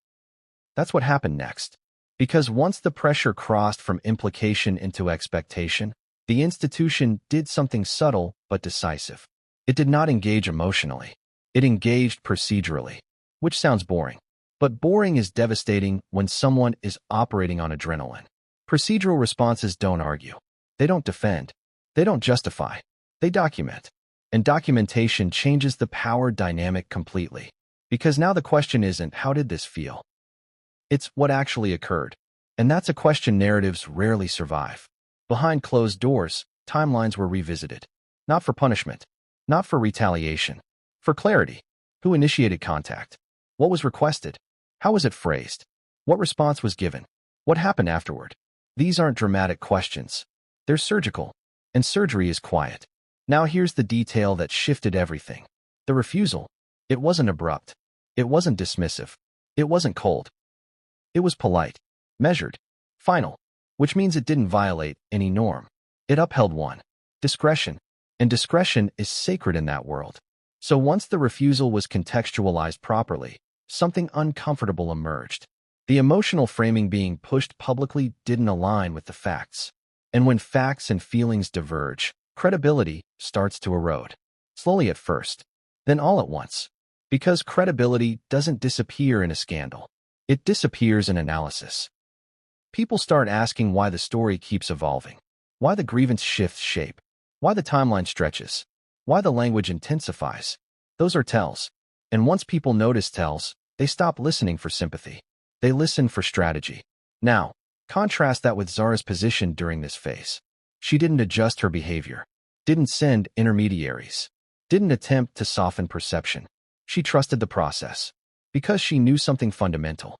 That's what happened next. Because once the pressure crossed from implication into expectation, the institution did something subtle but decisive. It did not engage emotionally. It engaged procedurally, which sounds boring. But boring is devastating when someone is operating on adrenaline. Procedural responses don't argue. They don't defend. They don't justify. They document. And documentation changes the power dynamic completely. Because now the question isn't, how did this feel? It's what actually occurred. And that's a question narratives rarely survive. Behind closed doors, timelines were revisited. Not for punishment. Not for retaliation. For clarity. Who initiated contact? What was requested? How was it phrased? What response was given? What happened afterward? These aren't dramatic questions. They're surgical. And surgery is quiet. Now here's the detail that shifted everything. The refusal. It wasn't abrupt. It wasn't dismissive. It wasn't cold. It was polite, measured, final, which means it didn't violate any norm. It upheld one. Discretion. And discretion is sacred in that world. So once the refusal was contextualized properly, something uncomfortable emerged. The emotional framing being pushed publicly didn't align with the facts. And when facts and feelings diverge, credibility starts to erode. Slowly at first, then all at once. Because credibility doesn't disappear in a scandal. It disappears in analysis. People start asking why the story keeps evolving, why the grievance shifts shape, why the timeline stretches, why the language intensifies. Those are tells. And once people notice tells, they stop listening for sympathy. They listen for strategy. Now, contrast that with Zara's position during this phase. She didn't adjust her behavior, didn't send intermediaries, didn't attempt to soften perception. She trusted the process. Because she knew something fundamental.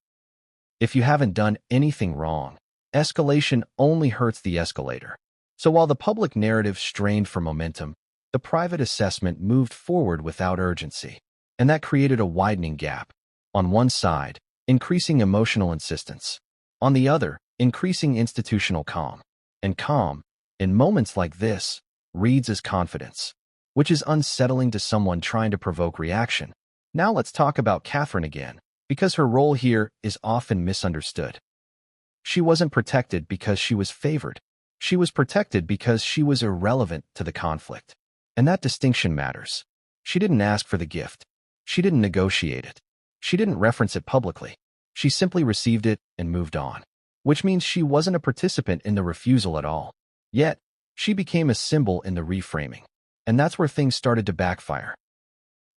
If you haven't done anything wrong, escalation only hurts the escalator. So while the public narrative strained for momentum, the private assessment moved forward without urgency. And that created a widening gap. On one side, increasing emotional insistence. On the other, increasing institutional calm. And calm, in moments like this, reads as confidence, which is unsettling to someone trying to provoke reaction. Now let's talk about Catherine again, because her role here is often misunderstood. She wasn't protected because she was favored. She was protected because she was irrelevant to the conflict. And that distinction matters. She didn't ask for the gift. She didn't negotiate it. She didn't reference it publicly. She simply received it and moved on, which means she wasn't a participant in the refusal at all. Yet, she became a symbol in the reframing. And that's where things started to backfire.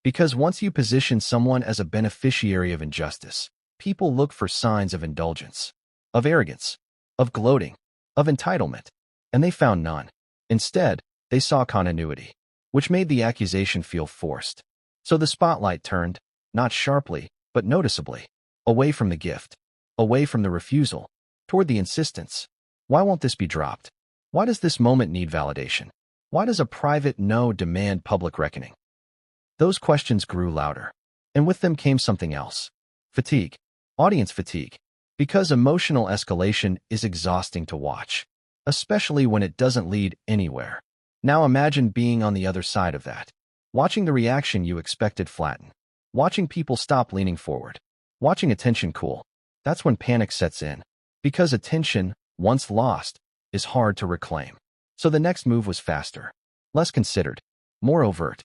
Because once you position someone as a beneficiary of injustice, people look for signs of indulgence, of arrogance, of gloating, of entitlement, and they found none. Instead, they saw continuity, which made the accusation feel forced. So the spotlight turned, not sharply, but noticeably, away from the gift, away from the refusal, toward the insistence. Why won't this be dropped? Why does this moment need validation? Why does a private no demand public reckoning? Those questions grew louder, and with them came something else. Fatigue. Audience fatigue. Because emotional escalation is exhausting to watch, especially when it doesn't lead anywhere. Now imagine being on the other side of that. Watching the reaction you expected flatten. Watching people stop leaning forward. Watching attention cool. That's when panic sets in. Because attention, once lost, is hard to reclaim. So the next move was faster, less considered, more overt.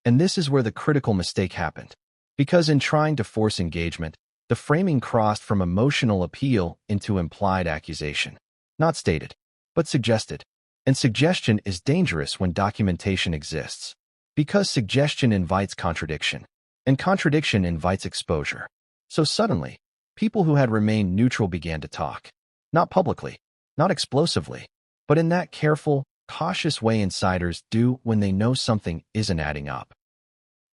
And this is where the critical mistake happened. Because in trying to force engagement, the framing crossed from emotional appeal into implied accusation. Not stated, but suggested. And suggestion is dangerous when documentation exists. Because suggestion invites contradiction, and contradiction invites exposure. So suddenly, people who had remained neutral began to talk. Not publicly, not explosively, but in that careful, cautious way insiders do when they know something isn't adding up.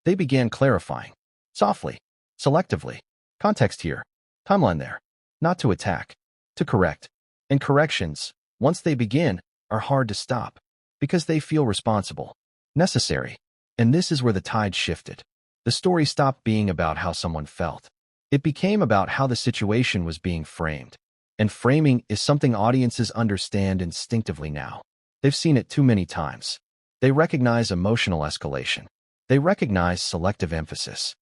They began clarifying. Softly, selectively. Context here, timeline there. Not to attack, to correct. And corrections, once they begin, are hard to stop, because they feel responsible, necessary. And this is where the tide shifted. The story stopped being about how someone felt. It became about how the situation was being framed. And framing is something audiences understand instinctively now. They've seen it too many times. They recognize emotional escalation. They recognize selective emphasis.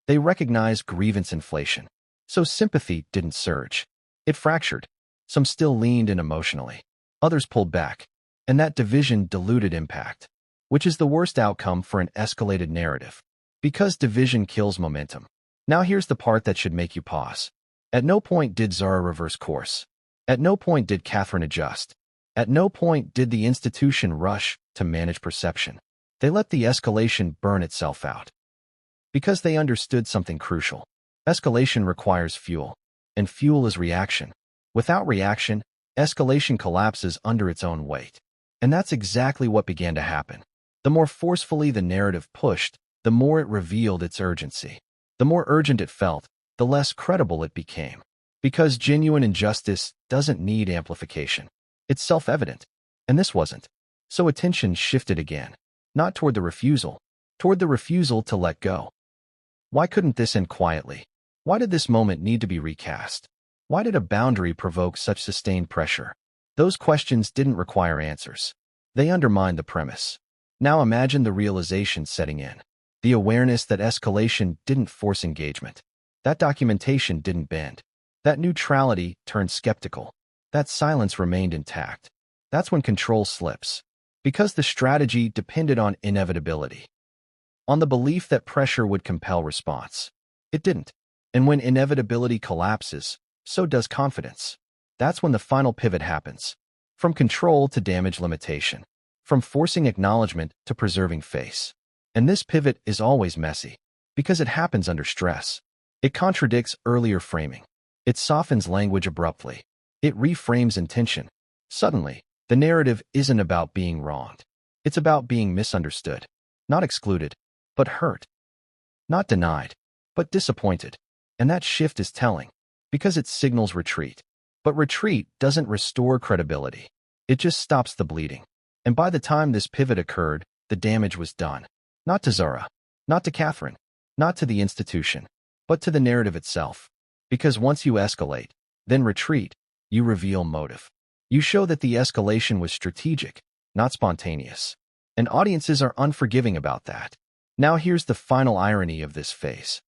They recognize grievance inflation. So sympathy didn't surge. It fractured. Some still leaned in emotionally. Others pulled back. And that division diluted impact, which is the worst outcome for an escalated narrative. Because division kills momentum. Now here's the part that should make you pause. At no point did Zara reverse course. At no point did Catherine adjust. At no point did the institution rush to manage perception. They let the escalation burn itself out. Because they understood something crucial. Escalation requires fuel, and fuel is reaction. Without reaction, escalation collapses under its own weight. And that's exactly what began to happen. The more forcefully the narrative pushed, the more it revealed its urgency. The more urgent it felt, the less credible it became. Because genuine injustice doesn't need amplification. It's self-evident. And this wasn't. So attention shifted again. Not toward the refusal. Toward the refusal to let go. Why couldn't this end quietly? Why did this moment need to be recast? Why did a boundary provoke such sustained pressure? Those questions didn't require answers. They undermined the premise. Now imagine the realization setting in. The awareness that escalation didn't force engagement. That documentation didn't bend. That neutrality turned skeptical. That silence remained intact. That's when control slips. Because the strategy depended on inevitability. On the belief that pressure would compel response. It didn't. And when inevitability collapses, so does confidence. That's when the final pivot happens. From control to damage limitation. From forcing acknowledgement to preserving face. And this pivot is always messy. Because it happens under stress. It contradicts earlier framing. It softens language abruptly. It reframes intention. Suddenly, the narrative isn't about being wronged. It's about being misunderstood. Not excluded, but hurt. Not denied, but disappointed. And that shift is telling, because it signals retreat. But retreat doesn't restore credibility. It just stops the bleeding. And by the time this pivot occurred, the damage was done. Not to Zara, not to Catherine, not to the institution, but to the narrative itself. Because once you escalate, then retreat, you reveal motive. You show that the escalation was strategic, not spontaneous. And audiences are unforgiving about that. Now here's the final irony of this phase.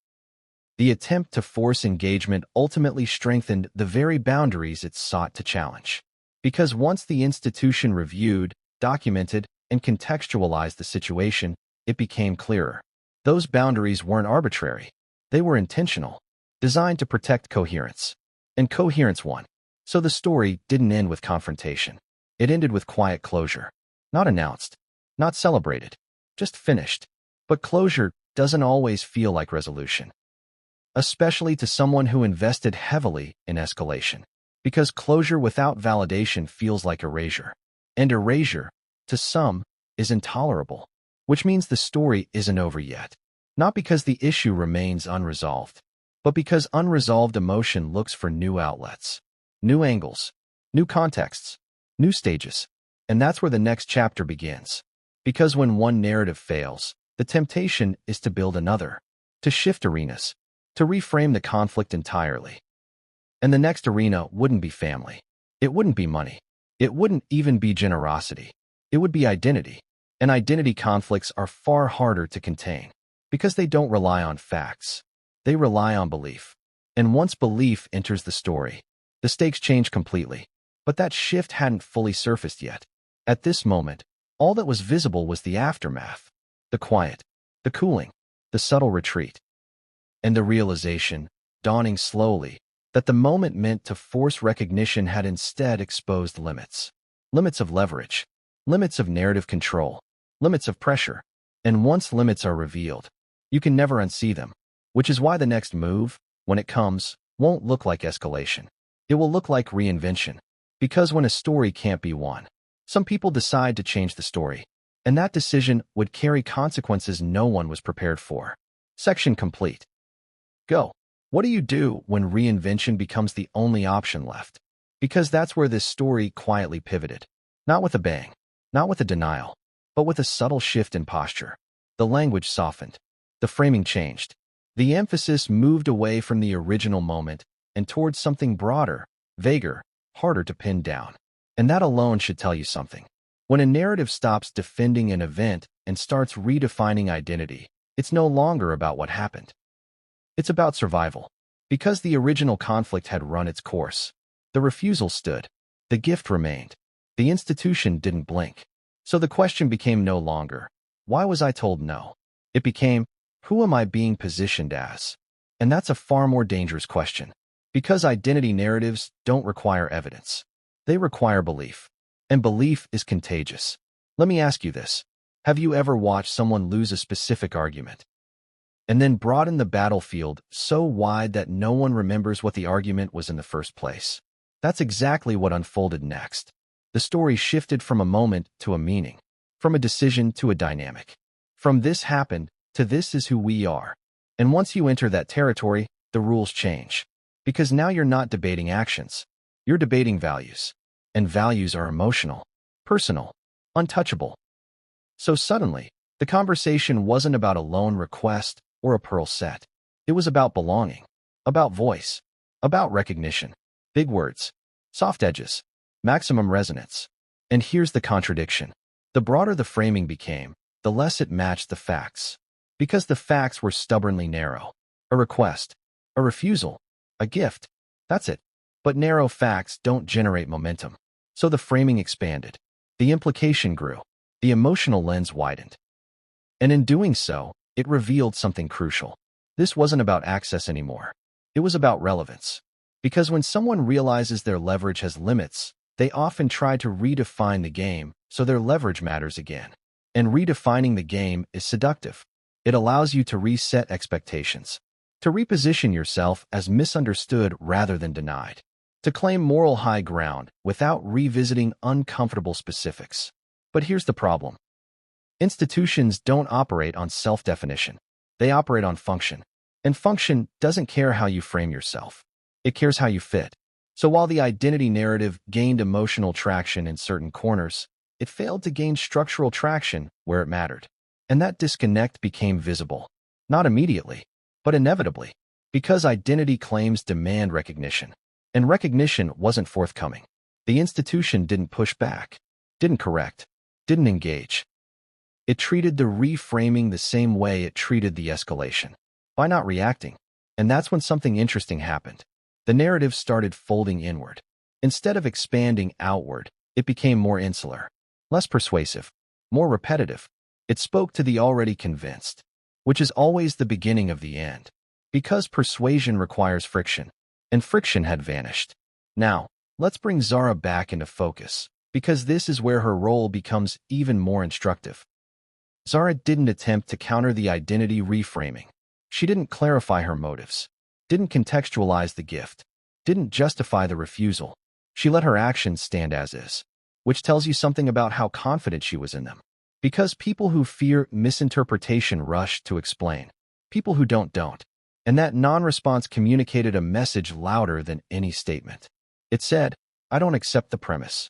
The attempt to force engagement ultimately strengthened the very boundaries it sought to challenge. Because once the institution reviewed, documented, and contextualized the situation, it became clearer. Those boundaries weren't arbitrary. They were intentional. designed to protect coherence. And coherence won. So the story didn't end with confrontation. It ended with quiet closure. Not announced, not celebrated, just finished. But closure doesn't always feel like resolution, especially to someone who invested heavily in escalation. Because closure without validation feels like erasure. And erasure, to some, is intolerable. Which means the story isn't over yet. Not because the issue remains unresolved, but because unresolved emotion looks for new outlets, new angles, new contexts, new stages. And that's where the next chapter begins. Because when one narrative fails, the temptation is to build another, to shift arenas, to reframe the conflict entirely. And the next arena wouldn't be family. It wouldn't be money. It wouldn't even be generosity. It would be identity. And identity conflicts are far harder to contain because they don't rely on facts. They rely on belief. And once belief enters the story, the stakes change completely. But that shift hadn't fully surfaced yet. At this moment, all that was visible was the aftermath, the quiet, the cooling, the subtle retreat, and the realization, dawning slowly, that the moment meant to force recognition had instead exposed limits. Limits of leverage, limits of narrative control, limits of pressure. And once limits are revealed, you can never unsee them, which is why the next move, when it comes, won't look like escalation. It will look like reinvention. Because when a story can't be won, some people decide to change the story, and that decision would carry consequences no one was prepared for. Section complete. Go. What do you do when reinvention becomes the only option left? Because that's where this story quietly pivoted. Not with a bang, not with a denial, but with a subtle shift in posture. The language softened. The framing changed. The emphasis moved away from the original moment and towards something broader, vaguer, harder to pin down. And that alone should tell you something. When a narrative stops defending an event and starts redefining identity, it's no longer about what happened. It's about survival. Because the original conflict had run its course. The refusal stood. The gift remained. The institution didn't blink. So the question became no longer, why was I told no? It became, who am I being positioned as? And that's a far more dangerous question. Because identity narratives don't require evidence. They require belief. And belief is contagious. Let me ask you this. Have you ever watched someone lose a specific argument and then broaden the battlefield so wide that no one remembers what the argument was in the first place? That's exactly what unfolded next. The story shifted from a moment to a meaning, from a decision to a dynamic. From this happened to this is who we are. And once you enter that territory, the rules change. Because now you're not debating actions. You're debating values. And values are emotional, personal, untouchable. So suddenly, the conversation wasn't about a lone request or a pearl set. It was about belonging, about voice, about recognition. Big words, soft edges, maximum resonance. And here's the contradiction. The broader the framing became, the less it matched the facts. Because the facts were stubbornly narrow. A request, a refusal, a gift. That's it. But narrow facts don't generate momentum. So the framing expanded. The implication grew. The emotional lens widened. And in doing so, it revealed something crucial. This wasn't about access anymore. It was about relevance. Because when someone realizes their leverage has limits, they often try to redefine the game so their leverage matters again. And redefining the game is seductive. It allows you to reset expectations, to reposition yourself as misunderstood rather than denied, to claim moral high ground without revisiting uncomfortable specifics. But here's the problem. Institutions don't operate on self-definition. They operate on function. And function doesn't care how you frame yourself. It cares how you fit. So while the identity narrative gained emotional traction in certain corners, it failed to gain structural traction where it mattered. And that disconnect became visible. Not immediately, but inevitably. Because identity claims demand recognition. And recognition wasn't forthcoming. The institution didn't push back, didn't correct, didn't engage. It treated the reframing the same way it treated the escalation, by not reacting. And that's when something interesting happened. The narrative started folding inward. Instead of expanding outward, it became more insular, less persuasive, more repetitive. It spoke to the already convinced, which is always the beginning of the end. Because persuasion requires friction, and friction had vanished. Now, let's bring Zara back into focus, because this is where her role becomes even more instructive. Zara didn't attempt to counter the identity reframing. She didn't clarify her motives, didn't contextualize the gift, didn't justify the refusal. She let her actions stand as is, which tells you something about how confident she was in them. Because people who fear misinterpretation rush to explain. People who don't. And that non-response communicated a message louder than any statement. It said, I don't accept the premise.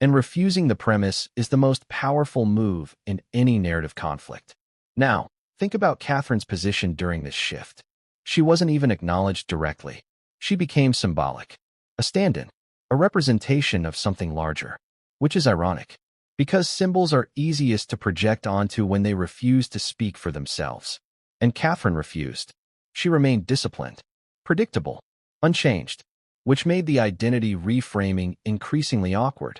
And refusing the premise is the most powerful move in any narrative conflict. Now, think about Catherine's position during this shift. She wasn't even acknowledged directly. She became symbolic, a stand-in, a representation of something larger, which is ironic, because symbols are easiest to project onto when they refuse to speak for themselves. And Catherine refused. She remained disciplined, predictable, unchanged, which made the identity reframing increasingly awkward.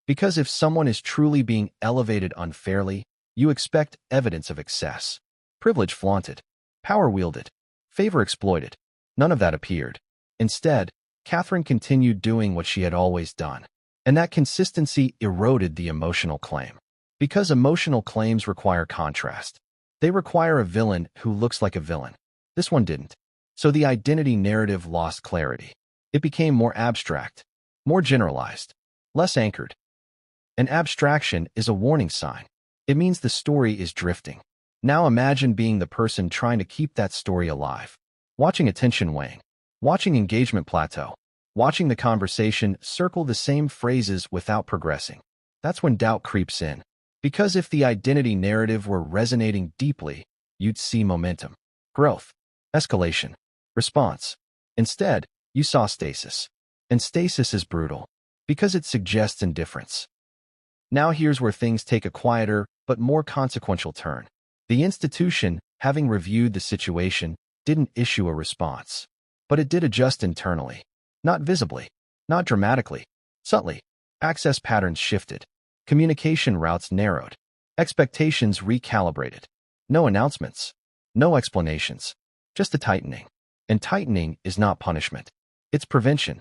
Because if someone is truly being elevated unfairly, you expect evidence of excess. Privilege flaunted, power wielded, favor exploited. None of that appeared. Instead, Catherine continued doing what she had always done. And that consistency eroded the emotional claim. Because emotional claims require contrast. They require a villain who looks like a villain. This one didn't. So the identity narrative lost clarity. It became more abstract, more generalized, less anchored. An abstraction is a warning sign. It means the story is drifting. Now imagine being the person trying to keep that story alive. Watching attention wane. Watching engagement plateau. Watching the conversation circle the same phrases without progressing. That's when doubt creeps in. Because if the identity narrative were resonating deeply, you'd see momentum, growth, escalation, response. Instead, you saw stasis. And stasis is brutal, because it suggests indifference. Now here's where things take a quieter but more consequential turn. The institution, having reviewed the situation, didn't issue a response. But it did adjust internally. Not visibly, not dramatically, subtly. Access patterns shifted. Communication routes narrowed. Expectations recalibrated. No announcements. No explanations. Just a tightening. And tightening is not punishment. It's prevention.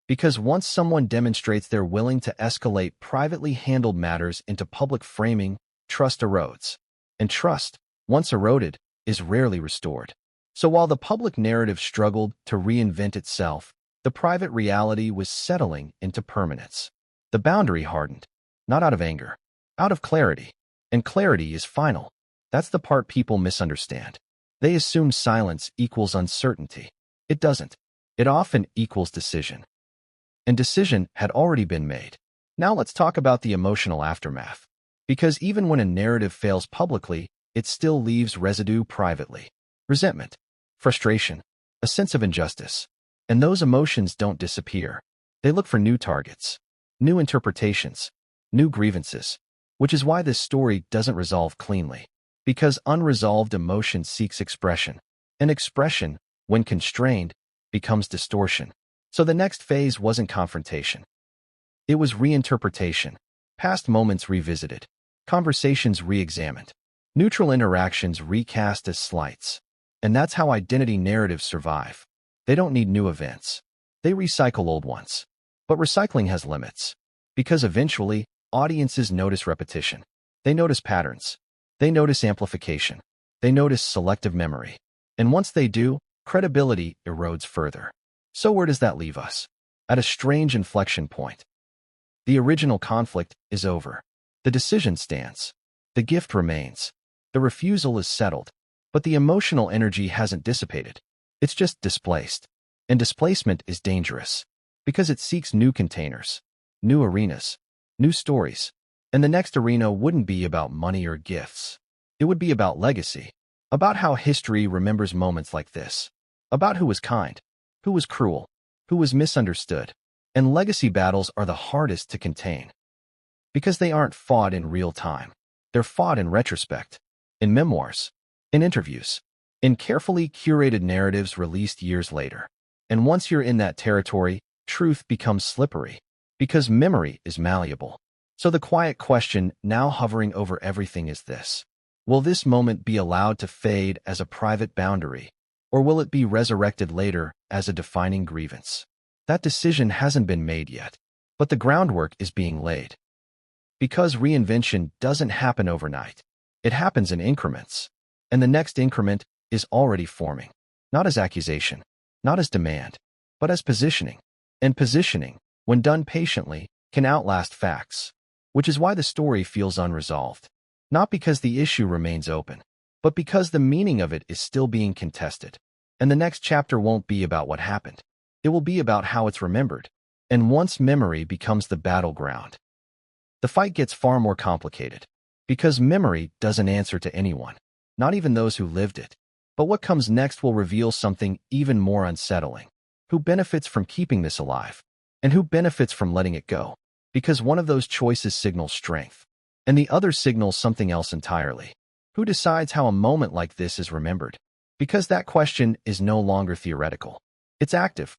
Because once someone demonstrates they're willing to escalate privately handled matters into public framing, trust erodes. And trust, once eroded, is rarely restored. So while the public narrative struggled to reinvent itself, the private reality was settling into permanence. The boundary hardened, not out of anger, out of clarity. And clarity is final. That's the part people misunderstand. They assume silence equals uncertainty. It doesn't. It often equals decision. And decision had already been made. Now let's talk about the emotional aftermath. Because even when a narrative fails publicly, it still leaves residue privately. Resentment, frustration, a sense of injustice. And those emotions don't disappear. They look for new targets, new interpretations, new grievances. Which is why this story doesn't resolve cleanly. Because unresolved emotion seeks expression. And expression, when constrained, becomes distortion. So the next phase wasn't confrontation. It was reinterpretation. Past moments revisited. Conversations re-examined. Neutral interactions recast as slights. And that's how identity narratives survive. They don't need new events. They recycle old ones. But recycling has limits. Because eventually, audiences notice repetition. They notice patterns. They notice amplification. They notice selective memory. And once they do, credibility erodes further. So where does that leave us? At a strange inflection point. The original conflict is over. The decision stands. The gift remains. The refusal is settled. But the emotional energy hasn't dissipated. It's just displaced. And displacement is dangerous. Because it seeks new containers, new arenas, new stories. And the next arena wouldn't be about money or gifts. It would be about legacy. About how history remembers moments like this. About who was kind, who was cruel, who was misunderstood. And legacy battles are the hardest to contain. Because they aren't fought in real time. They're fought in retrospect, in memoirs, in interviews, in carefully curated narratives released years later. And once you're in that territory, truth becomes slippery. Because memory is malleable. So the quiet question now hovering over everything is this. Will this moment be allowed to fade as a private boundary, Or will it be resurrected later as a defining grievance? That decision hasn't been made yet, but the groundwork is being laid. Because reinvention doesn't happen overnight. It happens in increments. And the next increment is already forming. Not as accusation, not as demand, but as positioning. And positioning, when done patiently, can outlast facts. Which is why the story feels unresolved. Not because the issue remains open, but because the meaning of it is still being contested. And the next chapter won't be about what happened. It will be about how it's remembered. And once memory becomes the battleground, the fight gets far more complicated. Because memory doesn't answer to anyone, not even those who lived it. But what comes next will reveal something even more unsettling. Who benefits from keeping this alive? And who benefits from letting it go? Because one of those choices signals strength, and the other signals something else entirely. Who decides how a moment like this is remembered? Because that question is no longer theoretical. It's active.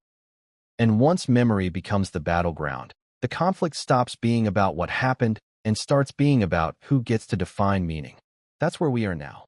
And once memory becomes the battleground, the conflict stops being about what happened and starts being about who gets to define meaning. That's where we are now.